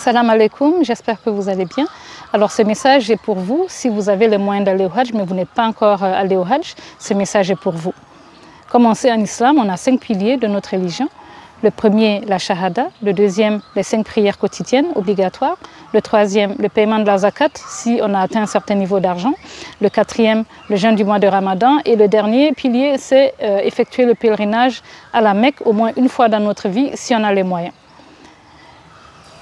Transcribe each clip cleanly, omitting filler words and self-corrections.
Salam alaikum, j'espère que vous allez bien. Alors ce message est pour vous, si vous avez les moyens d'aller au Hajj, mais vous n'êtes pas encore allé au Hajj, ce message est pour vous. Comme on sait en islam, on a 5 piliers de notre religion. Le premier, la shahada. Le deuxième, les 5 prières quotidiennes obligatoires. Le troisième, le paiement de la zakat, si on a atteint un certain niveau d'argent. Le quatrième, le jeûne du mois de Ramadan. Et le dernier pilier, c'est effectuer le pèlerinage à la Mecque au moins une fois dans notre vie, si on a les moyens.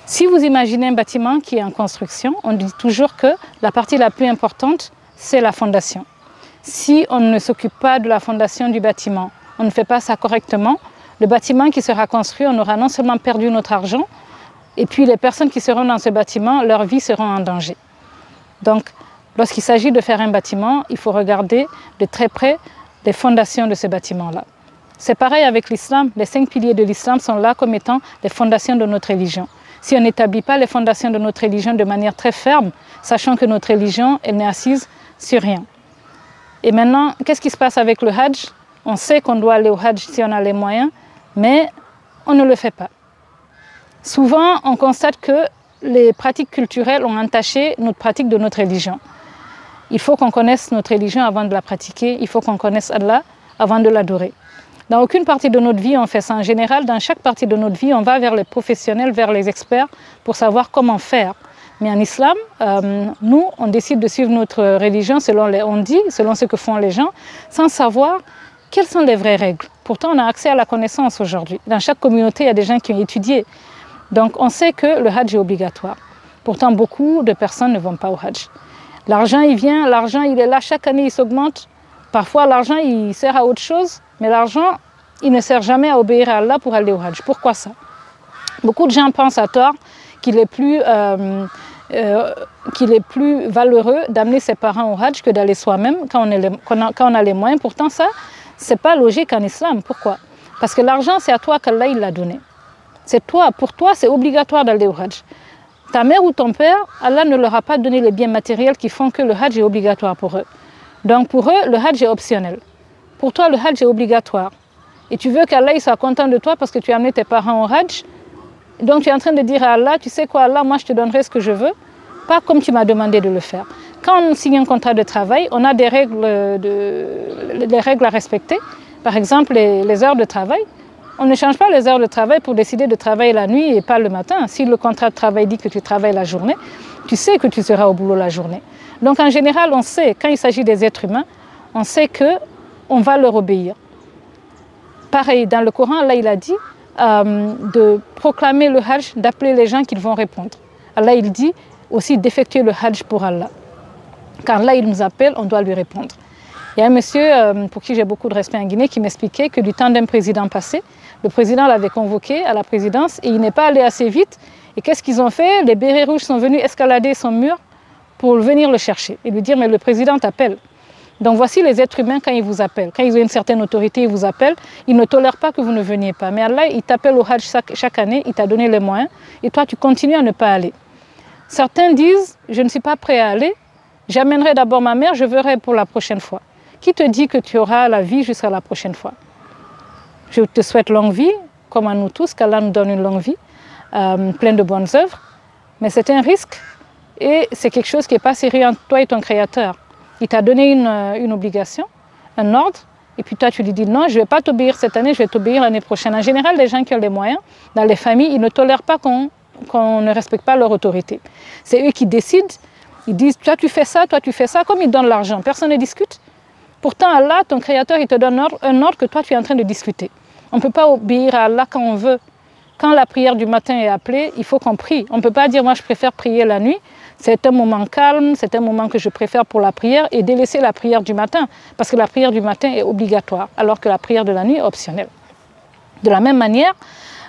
Si vous imaginez un bâtiment qui est en construction, on dit toujours que la partie la plus importante, c'est la fondation. Si on ne s'occupe pas de la fondation du bâtiment, on ne fait pas ça correctement, le bâtiment qui sera construit, on aura non seulement perdu notre argent, et puis les personnes qui seront dans ce bâtiment, leur vie seront en danger. Donc, lorsqu'il s'agit de faire un bâtiment, il faut regarder de très près les fondations de ce bâtiment-là. C'est pareil avec l'islam, les 5 piliers de l'islam sont là comme étant les fondations de notre religion. Si on n'établit pas les fondations de notre religion de manière très ferme, sachant que notre religion, elle n'est assise sur rien. Et maintenant, qu'est-ce qui se passe avec le Hajj? On sait qu'on doit aller au Hajj si on a les moyens, mais on ne le fait pas. Souvent, on constate que les pratiques culturelles ont entaché notre pratique de notre religion. Il faut qu'on connaisse notre religion avant de la pratiquer, il faut qu'on connaisse Allah avant de l'adorer. Dans aucune partie de notre vie, on fait ça. En général, dans chaque partie de notre vie, on va vers les professionnels, vers les experts pour savoir comment faire. Mais en islam, nous, on décide de suivre notre religion selon selon ce que font les gens, sans savoir quelles sont les vraies règles. Pourtant, on a accès à la connaissance aujourd'hui. Dans chaque communauté, il y a des gens qui ont étudié. Donc, on sait que le Hajj est obligatoire. Pourtant, beaucoup de personnes ne vont pas au Hajj. L'argent, il vient, l'argent, il est là, chaque année, il s'augmente. Parfois, l'argent, il sert à autre chose, mais l'argent, il ne sert jamais à obéir à Allah pour aller au Hajj. Pourquoi ça? Beaucoup de gens pensent à tort qu'il est plus valeureux d'amener ses parents au Hajj que d'aller soi-même quand on a les moyens. Pourtant, ça, ce n'est pas logique en islam. Pourquoi? Parce que l'argent, c'est à toi qu'Allah l'a donné. C'est toi, pour toi, c'est obligatoire d'aller au Hajj. Ta mère ou ton père, Allah ne leur a pas donné les biens matériels qui font que le Hajj est obligatoire pour eux. Donc pour eux, le Hajj est optionnel. Pour toi, le Hajj est obligatoire. Et tu veux qu'Allah soit content de toi parce que tu as amené tes parents au Hajj. Donc tu es en train de dire à Allah, tu sais quoi Allah, moi je te donnerai ce que je veux, pas comme tu m'as demandé de le faire. Quand on signe un contrat de travail, on a des règles à respecter. Par exemple, les heures de travail. On ne change pas les heures de travail pour décider de travailler la nuit et pas le matin. Si le contrat de travail dit que tu travailles la journée, tu sais que tu seras au boulot la journée. Donc en général, on sait, quand il s'agit des êtres humains, on sait qu'on va leur obéir. Pareil, dans le Coran, Allah il a dit de proclamer le Hajj, d'appeler les gens qu'ils vont répondre. Allah il dit aussi d'effectuer le Hajj pour Allah. Car là, il nous appelle, on doit lui répondre. Il y a un monsieur pour qui j'ai beaucoup de respect en Guinée qui m'expliquait que du temps d'un président passé, le président l'avait convoqué à la présidence et il n'est pas allé assez vite. Et qu'est-ce qu'ils ont fait? Les bérets rouges sont venus escalader son mur pour venir le chercher et lui dire « mais le président t'appelle ». Donc voici les êtres humains quand ils vous appellent. Quand ils ont une certaine autorité, ils vous appellent. Ils ne tolèrent pas que vous ne veniez pas. Mais Allah, il t'appelle au Hajj chaque année, il t'a donné les moyens et toi, tu continues à ne pas aller. Certains disent « je ne suis pas prêt à aller, j'amènerai d'abord ma mère, je verrai pour la prochaine fois ». Qui te dit que tu auras la vie jusqu'à la prochaine fois? Je te souhaite longue vie, comme à nous tous, qu'Allah nous donne une longue vie, pleine de bonnes œuvres. Mais c'est un risque et c'est quelque chose qui n'est pas sérieux entre toi et ton Créateur. Il t'a donné une obligation, un ordre, et puis toi tu lui dis non, je ne vais pas t'obéir cette année, je vais t'obéir l'année prochaine. En général, les gens qui ont les moyens, dans les familles, ils ne tolèrent pas qu'on ne respecte pas leur autorité. C'est eux qui décident, ils disent toi tu fais ça, comme ils donnent l'argent, personne ne discute. Pourtant, Allah, ton Créateur, il te donne un ordre que toi, tu es en train de discuter. On ne peut pas obéir à Allah quand on veut. Quand la prière du matin est appelée, il faut qu'on prie. On ne peut pas dire, moi, je préfère prier la nuit. C'est un moment calme, c'est un moment que je préfère pour la prière et délaisser la prière du matin. Parce que la prière du matin est obligatoire, alors que la prière de la nuit est optionnelle. De la même manière,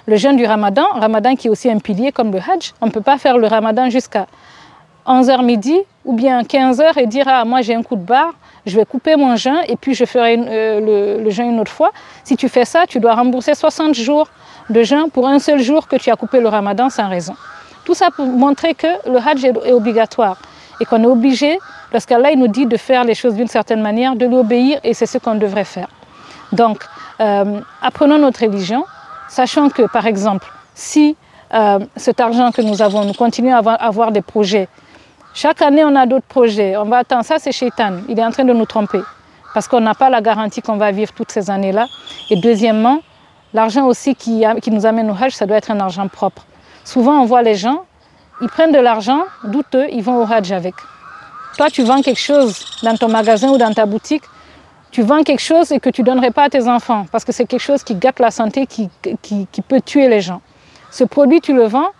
le jeûne du Ramadan qui est aussi un pilier comme le Hajj, on ne peut pas faire le Ramadan jusqu'à 11h midi ou bien 15h et dire, ah, moi, j'ai un coup de barre, je vais couper mon jeûne et puis je ferai le jeûne une autre fois. Si tu fais ça, tu dois rembourser 60 jours de jeûne pour un seul jour que tu as coupé le Ramadan sans raison. Tout ça pour montrer que le Hajj est obligatoire et qu'on est obligé, lorsqu'Allah nous dit de faire les choses d'une certaine manière, de lui obéir et c'est ce qu'on devrait faire. Donc, apprenons notre religion, sachant que, par exemple, si cet argent que nous avons, nous continuons à avoir des projets. Chaque année, on a d'autres projets. On va attendre, ça c'est Shaitan, il est en train de nous tromper. Parce qu'on n'a pas la garantie qu'on va vivre toutes ces années-là. Et deuxièmement, l'argent aussi qui nous amène au Hajj, ça doit être un argent propre. Souvent, on voit les gens, ils prennent de l'argent douteux, ils vont au Hajj avec. Toi, tu vends quelque chose dans ton magasin ou dans ta boutique, tu vends quelque chose et que tu ne donnerais pas à tes enfants parce que c'est quelque chose qui gâte la santé, qui peut tuer les gens. Ce produit, tu le vends,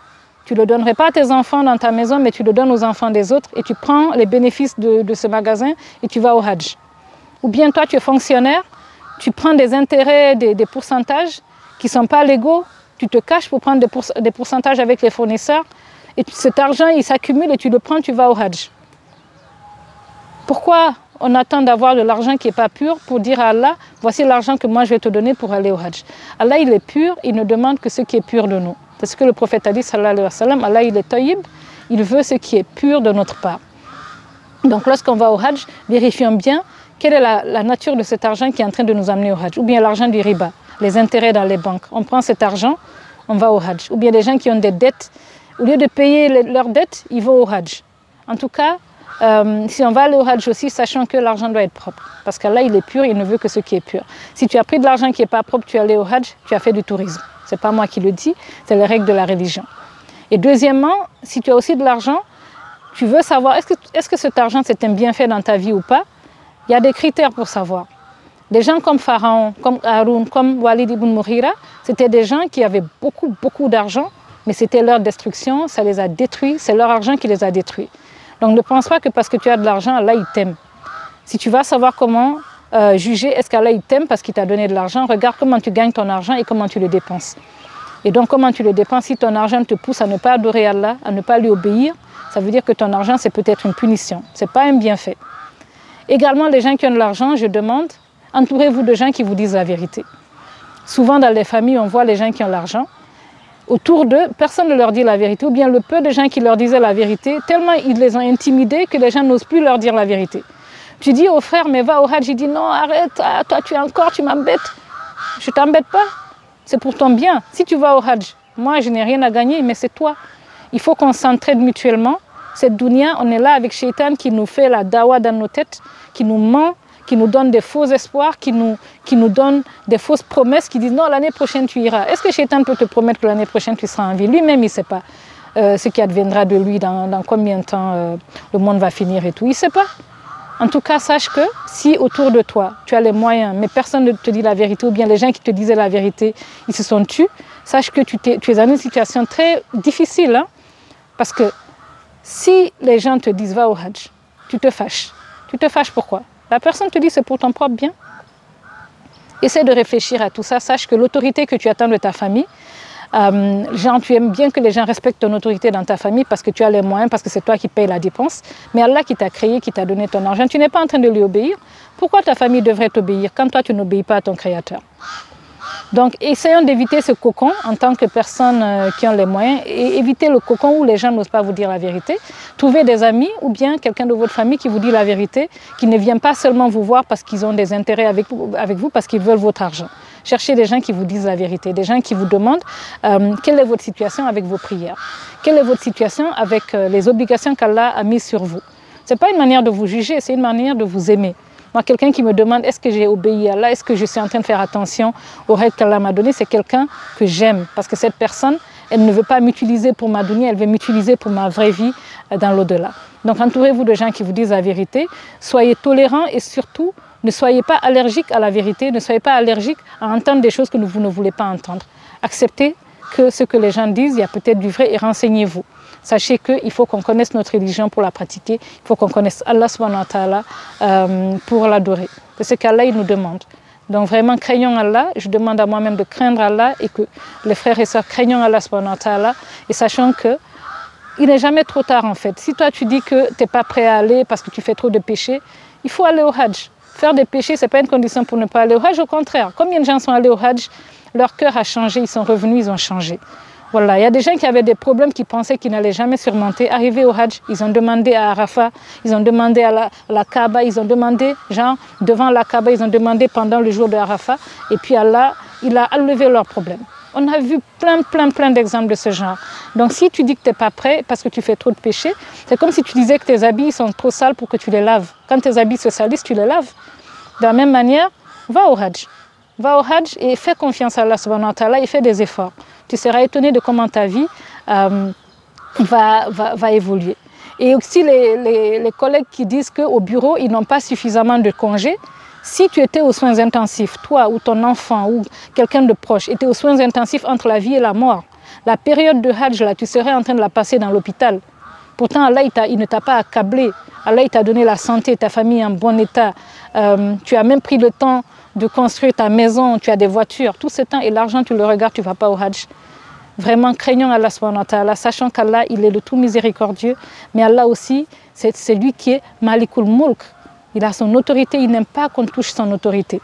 tu ne le donnerais pas à tes enfants dans ta maison, mais tu le donnes aux enfants des autres et tu prends les bénéfices de ce magasin et tu vas au Hajj. Ou bien toi, tu es fonctionnaire, tu prends des intérêts, des pourcentages qui ne sont pas légaux, tu te caches pour prendre des pourcentages avec les fournisseurs et cet argent, il s'accumule et tu le prends, tu vas au Hajj. Pourquoi on attend d'avoir de l'argent qui n'est pas pur pour dire à Allah, voici l'argent que moi je vais te donner pour aller au Hajj. Allah, il est pur, il ne demande que ce qui est pur de nous. C'est ce que le prophète a dit, sallallahu alayhi wa sallam, Allah, il est tayyib, il veut ce qui est pur de notre part. Donc lorsqu'on va au Hajj, vérifions bien quelle est la nature de cet argent qui est en train de nous amener au Hajj. Ou bien l'argent du riba, les intérêts dans les banques. On prend cet argent, on va au Hajj. Ou bien des gens qui ont des dettes, au lieu de payer leurs dettes, ils vont au Hajj. En tout cas, si on va aller au Hajj aussi, sachant que l'argent doit être propre. Parce qu'Allah, il est pur, il ne veut que ce qui est pur. Si tu as pris de l'argent qui n'est pas propre, tu es allé au Hajj, tu as fait du tourisme. Ce n'est pas moi qui le dis, c'est les règles de la religion. Et deuxièmement, si tu as aussi de l'argent, tu veux savoir est-ce que cet argent c'est un bienfait dans ta vie ou pas. Il y a des critères pour savoir. Des gens comme Pharaon, comme Haroun, comme Walid ibn Mughira, c'était des gens qui avaient beaucoup d'argent, mais c'était leur destruction, ça les a détruits, c'est leur argent qui les a détruits. Donc ne pense pas que parce que tu as de l'argent, Allah il t'aime. Si tu vas savoir comment juger, est-ce qu'Allah il t'aime parce qu'il t'a donné de l'argent, regarde comment tu gagnes ton argent et comment tu le dépenses. Et donc comment tu le dépenses, si ton argent te pousse à ne pas adorer Allah, à ne pas lui obéir, ça veut dire que ton argent c'est peut-être une punition, ce n'est pas un bienfait. Également les gens qui ont de l'argent, je demande, entourez-vous de gens qui vous disent la vérité. Souvent dans les familles, on voit les gens qui ont l'argent. Autour d'eux, personne ne leur dit la vérité, ou bien le peu de gens qui leur disaient la vérité, tellement ils les ont intimidés que les gens n'osent plus leur dire la vérité. Tu dis au frère, mais va au Hajj, il dit non, arrête, toi tu m'embêtes. Je ne t'embête pas, c'est pour ton bien. Si tu vas au Hajj, moi je n'ai rien à gagner, mais c'est toi. Il faut qu'on s'entraide mutuellement. Cette dunya, on est là avec Shaitan qui nous fait la dawa dans nos têtes, qui nous ment, qui nous donne des faux espoirs, qui nous donne des fausses promesses, qui disent non, l'année prochaine tu iras. Est-ce que Shaitan peut te promettre que l'année prochaine tu seras en vie? Lui-même, il ne sait pas ce qui adviendra de lui, dans combien de temps le monde va finir et tout. Il ne sait pas. En tout cas, sache que si autour de toi, tu as les moyens, mais personne ne te dit la vérité, ou bien les gens qui te disaient la vérité, ils se sont tus, sache que tu es dans une situation très difficile. Hein? Parce que si les gens te disent va au Hajj, tu te fâches. Tu te fâches pourquoi? La personne te dit c'est pour ton propre bien. Essaie de réfléchir à tout ça. Sache que l'autorité que tu attends de ta famille, tu aimes bien que les gens respectent ton autorité dans ta famille parce que tu as les moyens, parce que c'est toi qui payes la dépense. Mais Allah qui t'a créé, qui t'a donné ton argent, tu n'es pas en train de lui obéir. Pourquoi ta famille devrait t'obéir quand toi tu n'obéis pas à ton Créateur? Donc, essayons d'éviter ce cocon en tant que personnes qui ont les moyens et éviter le cocon où les gens n'osent pas vous dire la vérité. Trouvez des amis ou bien quelqu'un de votre famille qui vous dit la vérité, qui ne vient pas seulement vous voir parce qu'ils ont des intérêts avec vous, parce qu'ils veulent votre argent. Cherchez des gens qui vous disent la vérité, des gens qui vous demandent quelle est votre situation avec vos prières, quelle est votre situation avec les obligations qu'Allah a mises sur vous. Ce n'est pas une manière de vous juger, c'est une manière de vous aimer. Moi, quelqu'un qui me demande est-ce que j'ai obéi à Allah, est-ce que je suis en train de faire attention aux règles qu'Allah m'a données, c'est quelqu'un que j'aime. Parce que cette personne, elle ne veut pas m'utiliser pour ma dunya, elle veut m'utiliser pour ma vraie vie dans l'au-delà. Donc entourez-vous de gens qui vous disent la vérité, soyez tolérants et surtout, ne soyez pas allergiques à la vérité, ne soyez pas allergiques à entendre des choses que vous ne voulez pas entendre. Acceptez que ce que les gens disent, il y a peut-être du vrai et renseignez-vous. Sachez qu'il faut qu'on connaisse notre religion pour la pratiquer, il faut qu'on connaisse Allah subhanahu wa ta'ala pour l'adorer. C'est ce qu'Allah nous demande. Donc vraiment, craignons Allah. Je demande à moi-même de craindre Allah et que les frères et sœurs craignons Allah subhanahu wa ta'ala et sachant qu'il n'est jamais trop tard en fait. Si toi tu dis que tu n'es pas prêt à aller parce que tu fais trop de péchés, il faut aller au Hajj. Faire des péchés, ce n'est pas une condition pour ne pas aller au Hajj, au contraire. Combien de gens sont allés au Hajj, leur cœur a changé, ils sont revenus, ils ont changé. Voilà, il y a des gens qui avaient des problèmes, qui pensaient qu'ils n'allaient jamais surmonter. Arrivés au Hajj, ils ont demandé à Arafat, ils ont demandé à la Kaaba, ils ont demandé, genre, devant la Kaaba, ils ont demandé pendant le jour de Arafat. Et puis Allah, il a enlevé leurs problèmes. On a vu plein d'exemples de ce genre. Donc si tu dis que tu n'es pas prêt parce que tu fais trop de péchés, c'est comme si tu disais que tes habits sont trop sales pour que tu les laves. Quand tes habits se salissent, tu les laves. De la même manière, va au Hajj. Va au Hajj et fais confiance à Allah subhanahu wa ta'ala et fais des efforts. Tu seras étonné de comment ta vie va évoluer. Et aussi les collègues qui disent qu'au bureau, ils n'ont pas suffisamment de congés. Si tu étais aux soins intensifs, toi ou ton enfant ou quelqu'un de proche était aux soins intensifs entre la vie et la mort, la période de Hajj, là, tu serais en train de la passer dans l'hôpital. Pourtant, Allah, il ne t'a pas accablé. Allah, il t'a donné la santé, ta famille en bon état. Tu as même pris le temps de construire ta maison, tu as des voitures. Tout ce temps et l'argent, tu le regardes, tu ne vas pas au Hajj. Vraiment, craignons Allah subhanahu wa ta'ala, sachant qu'Allah, il est le tout miséricordieux. Mais Allah aussi, c'est lui qui est Malikul Mulk. Il a son autorité, il n'aime pas qu'on touche son autorité.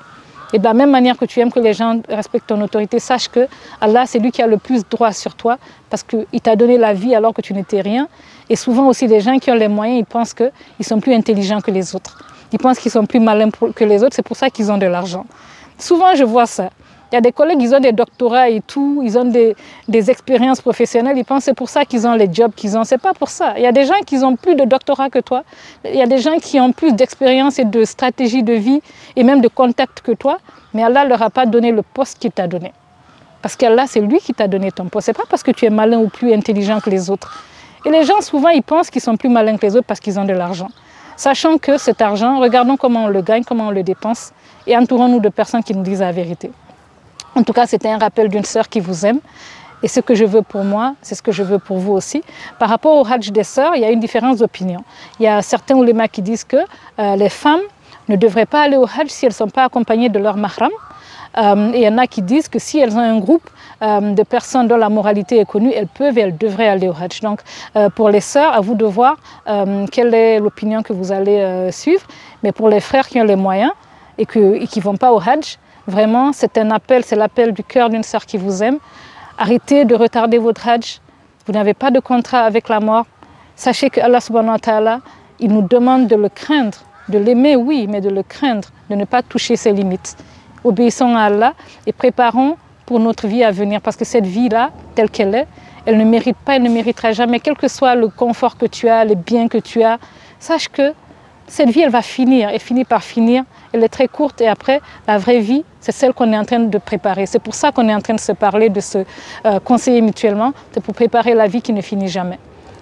Et de la même manière que tu aimes que les gens respectent ton autorité, sache que Allah, c'est lui qui a le plus droit sur toi parce qu'il t'a donné la vie alors que tu n'étais rien. Et souvent aussi, les gens qui ont les moyens, ils pensent qu'ils sont plus intelligents que les autres. Ils pensent qu'ils sont plus malins que les autres, c'est pour ça qu'ils ont de l'argent. Souvent, je vois ça. Il y a des collègues, ils ont des doctorats et tout, ils ont des expériences professionnelles, ils pensent que c'est pour ça qu'ils ont les jobs qu'ils ont. C'est pas pour ça. Il y a des gens qui ont plus de doctorat que toi. Il y a des gens qui ont plus d'expérience et de stratégie de vie et même de contact que toi. Mais Allah ne leur a pas donné le poste qu'il t'a donné. Parce qu'Allah, c'est lui qui t'a donné ton poste. Ce n'est pas parce que tu es malin ou plus intelligent que les autres. Et les gens, souvent, ils pensent qu'ils sont plus malins que les autres parce qu'ils ont de l'argent. Sachant que cet argent, regardons comment on le gagne, comment on le dépense et entourons-nous de personnes qui nous disent la vérité. En tout cas, c'était un rappel d'une sœur qui vous aime. Et ce que je veux pour moi, c'est ce que je veux pour vous aussi. Par rapport au Hajj des sœurs, il y a une différence d'opinion. Il y a certains oulémas qui disent que les femmes ne devraient pas aller au Hajj si elles ne sont pas accompagnées de leur mahram. Et il y en a qui disent que si elles ont un groupe de personnes dont la moralité est connue, elles peuvent et elles devraient aller au Hajj. Donc pour les sœurs, à vous de voir quelle est l'opinion que vous allez suivre. Mais pour les frères qui ont les moyens et qui ne vont pas au Hajj, vraiment, c'est un appel, c'est l'appel du cœur d'une sœur qui vous aime. Arrêtez de retarder votre Hajj. Vous n'avez pas de contrat avec la mort. Sachez que Allah subhanahu wa ta'ala, il nous demande de le craindre, de l'aimer, oui, mais de le craindre, de ne pas toucher ses limites. Obéissons à Allah et préparons pour notre vie à venir. Parce que cette vie-là, telle qu'elle est, elle ne mérite pas, elle ne méritera jamais, quel que soit le confort que tu as, les biens que tu as. Sache que cette vie, elle va finir, elle finit par finir. Elle est très courte et après, la vraie vie, c'est celle qu'on est en train de préparer. C'est pour ça qu'on est en train de se parler, de se conseiller mutuellement. C'est pour préparer la vie qui ne finit jamais.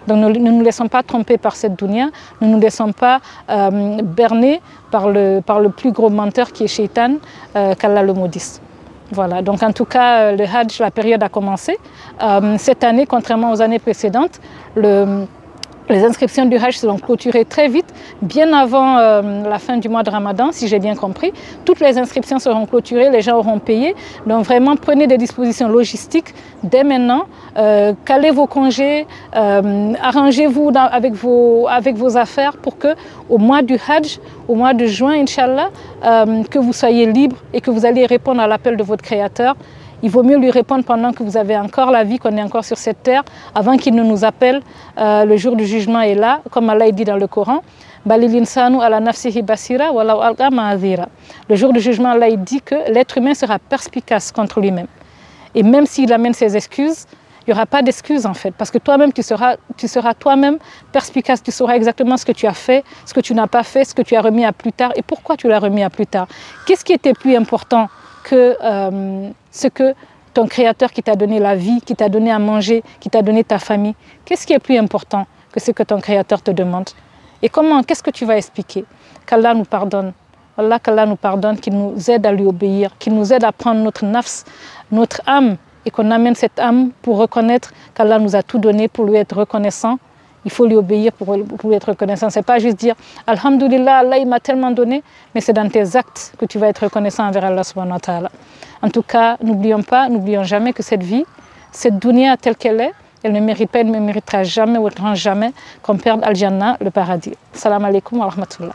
Donc ne nous laissons pas tromper par cette dunya, ne nous laissons pas berner par le plus gros menteur qui est Shaitan, qu'Allah le maudisse. Voilà, donc en tout cas, le Hajj, la période a commencé. Cette année, contrairement aux années précédentes, les inscriptions du Hajj seront clôturées très vite, bien avant la fin du mois de Ramadan, si j'ai bien compris. Toutes les inscriptions seront clôturées, les gens auront payé. Donc vraiment, prenez des dispositions logistiques dès maintenant. Calez vos congés, arrangez-vous avec vos affaires pour que au mois du Hajj, au mois de juin, Inch'Allah, que vous soyez libre et que vous allez répondre à l'appel de votre Créateur. Il vaut mieux lui répondre pendant que vous avez encore la vie, qu'on est encore sur cette terre, avant qu'il ne nous appelle. Le jour du jugement est là, comme Allah dit dans le Coran. Le jour du jugement, Allah dit que l'être humain sera perspicace contre lui-même. Et même s'il amène ses excuses, il n'y aura pas d'excuses en fait, parce que toi-même, tu seras toi-même perspicace, tu sauras exactement ce que tu as fait, ce que tu n'as pas fait, ce que tu as remis à plus tard et pourquoi tu l'as remis à plus tard. Qu'est-ce qui était plus important que ce que ton Créateur qui t'a donné la vie, qui t'a donné à manger, qui t'a donné ta famille, qu'est-ce qui est plus important que ce que ton Créateur te demande? Et comment, qu'est-ce que tu vas expliquer? Qu'Allah nous pardonne. Allah, qu'Allah nous pardonne, qu'il nous aide à lui obéir, qu'il nous aide à prendre notre nafs, notre âme, et qu'on amène cette âme pour reconnaître qu'Allah nous a tout donné, pour lui être reconnaissant. Il faut lui obéir pour lui être reconnaissant. Ce n'est pas juste dire « Alhamdulillah, Allah il m'a tellement donné », mais c'est dans tes actes que tu vas être reconnaissant envers Allah subhanahu wa ta'ala. En tout cas, n'oublions jamais que cette vie, cette dunya telle qu'elle est, elle ne mérite pas, elle ne méritera jamais, autrement jamais, qu'on perde Al-Jannah, le paradis. Salam alaikum wa rahmatullah.